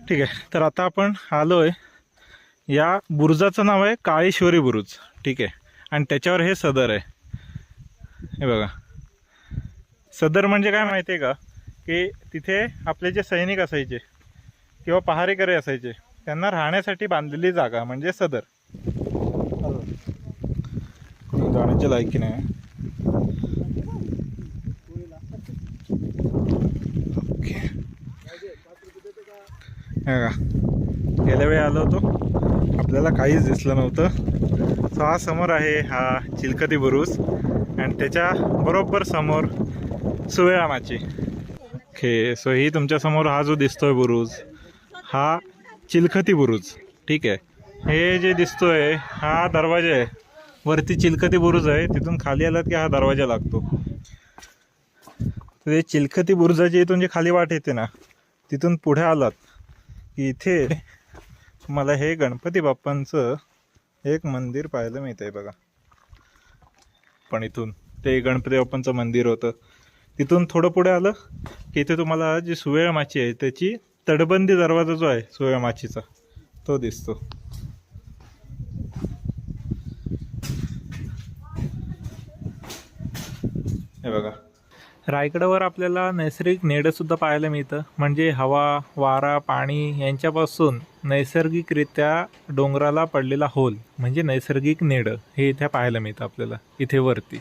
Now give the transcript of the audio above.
ठीक आहे, तर आता आपण आलो आहे, या बुरुजाचं नाव आहे काळेश्वरी बुरुज. ठीक आहे, आणि त्याच्यावर हे सदर आहे. हे बघा, सदर म्हणजे काय माहिती आहे का, की तिथे आपले जे सैनिक असायचे किंवा पहारेकरी असायचे त्यांना राहण्यासाठी बांधलेली जागा म्हणजे सदर. जाण्याची लायकी नाही. ओके, बघा, गेल्या वेळी आलो होतो, आपल्याला काहीच दिसलं नव्हतं. सो हा समोर आहे हा चिलखती बुरुज, आणि त्याच्या बरोबर समोर सुवेळा माची. ओके, सो ही तुमच्या समोर हा जो दिसतोय बुरुज, हा चिलखती बुरुज. ठीक आहे, हे जे दिसतोय हा दरवाजा आहे. वरती चिलखती बुरुज आहे, तिथून खाली आलात की हा दरवाजा लागतो. ते चिलखती बुरुजाची इथून जे खाली वाट येते ना, तिथून पुढे आलात की इथे मला हे गणपती बाप्पांचं एक मंदिर पाहायला मिळतंय बघा. पण इथून ते गणपती बाप्पांचं मंदिर होतं. तिथून थोडं पुढे आलं की इथे तुम्हाला जी सुवेळ माची आहे त्याची तटबंदी दरवाजा जो आहे सुवेळ माचीचा तो दिसतो. हे बघा, रायगडावर आपल्याला नैसर्गिक नेडंसुद्धा पाहायला मिळतं. म्हणजे हवा, वारा, पाणी यांच्यापासून नैसर्गिकरित्या डोंगराला पडलेला होल म्हणजे नैसर्गिक नेडं हे इथे पाहायला मिळतं आपल्याला इथे वरती.